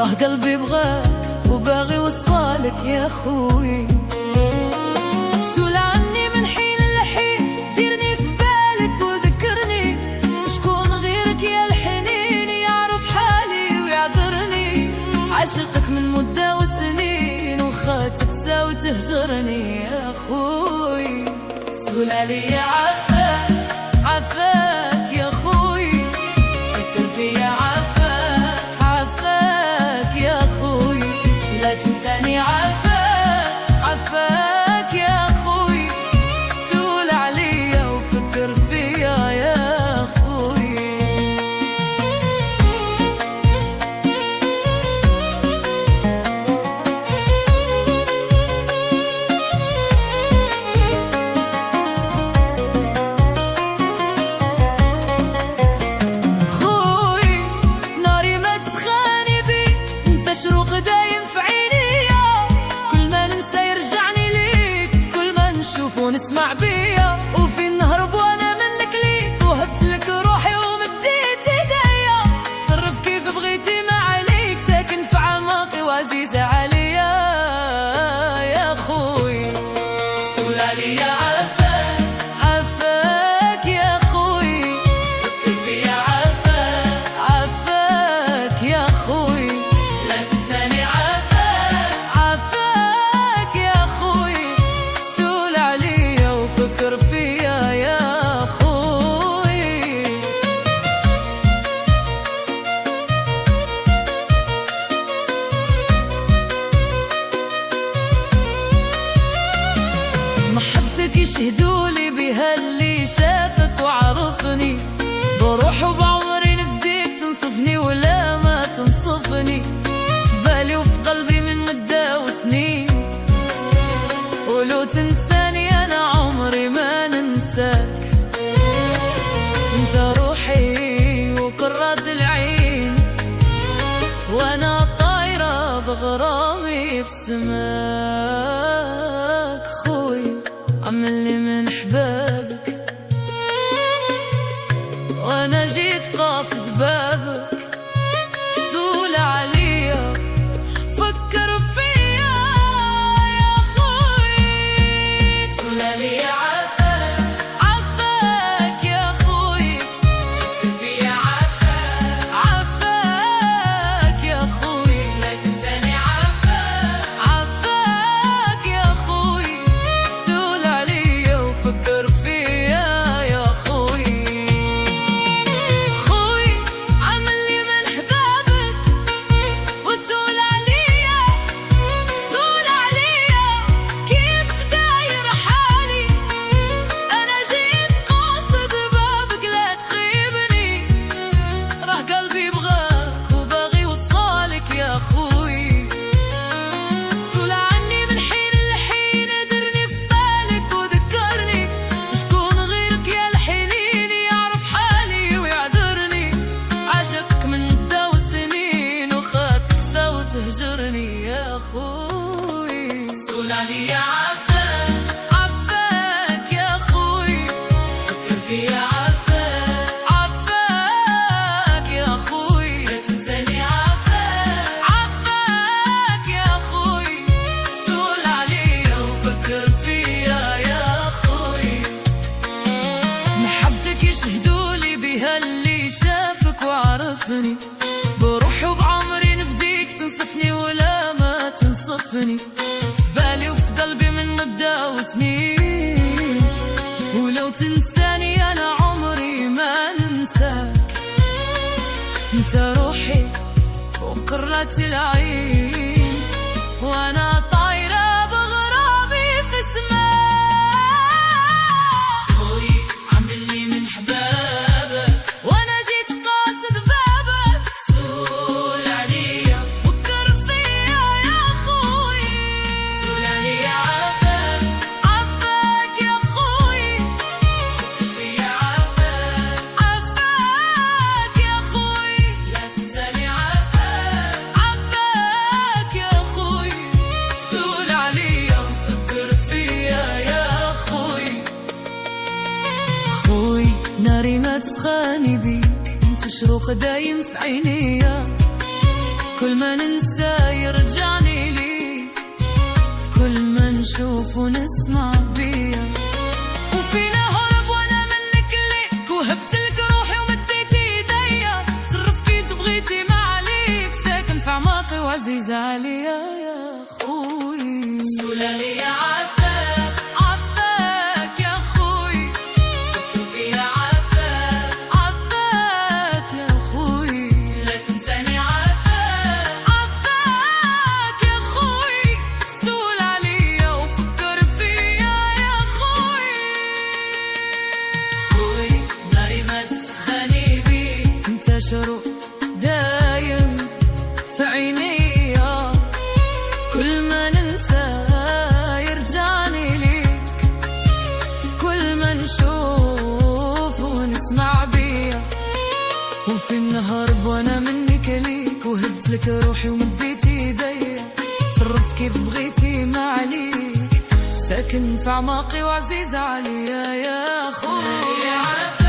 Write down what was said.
راه قلبي بغاك وباغي وصالك يا خوي. سول عني من حين لحين، ديرني في بالك وذكرني، شكون غيرك يا الحنين يعرف حالي ويعذرني. عاشقك من مدة وسنين وخاتك ساوي تهجرني يا خوي. سول عليا عفاك عفاك يا خوي، فكر فيا عفاك عفاك يا خوي، لا تنساني عفاك عفاك يا خوي. سول عليا وفكر فيا يا خوي. خوي ناري ما تسخاني بي، انت شروق دايم في عينيا، كل ما ننسى يرجعني ليك، كل ما نشوف ونسمع بيا، وفين نهرب وانا منك ليك، وهبت لك روحي ومديت ايديا. تصرف كيف بغيتي ما عليك، ساكن في اعماقي وعزيزة عليا يا خوي. سول عليا عفاك عفاك يا خوي، فكر فيا عفاك عفاك يا خوي، لا تنساني عفاك عفاك يا خوي. سول عليا وفكر فيا يا خوي. محبتك يشهدولي بها اللي شافك وعرفني، بروح وبعمري نفديك، تنصفني ولا ما تنصفني، في بالي وفي قلبي من مدة وسنين، ولو تنساني أنا عمري ما ننساك. انت روحي وقرة العين، وانا طايرة بغرامي بسماك. خوي عملي من حبابك، وانا جيت قاصد بابك. سول عليا فكر فيا يا خوي. سول عليا عفاك عفاك يا خوي، فكر فيا عفاك عفاك يا خوي، لا تنساني عفاك عفاك يا خوي. سول عليا وفكر فيا يا خوي. خوي عملي من حبابك، وسول عليا سول عليا كيف داير حالي. أنا جيت قاصد بابك لا تخيبني، راه قلبي بغاك وباغي وصالك يا خوي. سول عني من حين لحين، درني في بالك وذكرني، شكون غيرك يا الحنين يعرف حالي ويعذرني. عاشقك من مدة وسنين وخاتك ساوي تهجرني يا خوي. سول عليا عفاك عفاك يا خوي، فكر فيا عفاك عفاك يا خوي، لا تنساني عفاك عفاك يا خوي. سول عليا وفكر فيا يا خوي. محبتك يشهدولي بها اللي شافك وعرفني، بروح وبعمري نفديك، تنصفني ولا ما تنصفني، في بالي وفي قلبي من مدة وسنين، ولو تنساني أنا عمري ما ننساك. انت روحي وقرة العين، وانا طايرة بغرامي في سماك. خوي عملي من حبابك، وانا جيت قاصد بابك. سول عليا فكر فيا يا خوي. سول عليا عفاك عفاك يا خوي، فكر فيا عفاك عفاك يا خوي، لا تنساني عفاك عفاك يا خوي. سول عليا فكر فيا يا خوي. خوي ناري ما تسخاني بيك، انت شروق دايم في عينيا، كل ما ننسى يرجعني ليك، كل ما نشوف ونسمع بيا. وفينا هرب وانا منك ليك، وهبت لك روحي ومديت ايديا، تصرف كيف بغيتي ما عليك، ساكن في اعماقي وعزيز عليا يا خوي. سلالي يا عفاك، عفاك يا خوي، فكر فيا عفاك، عفاك يا خوي، لا تنساني عفاك، عفاك يا خوي، سول عليا وفكر فيا يا خوي. خوي ناري ما تسخني بي، انت شروق دايم في عينيا، كل ما ننسى يرجعني ليك، كل ما نشوف ونسمع بيا. وفي النهار وانا منك ليك، وهبت لك روحي ومديت ايديا، صرف كيف بغيتي ما عليك، ساكن في اعماقي وعزيز عليا يا خوي. يا عفاك.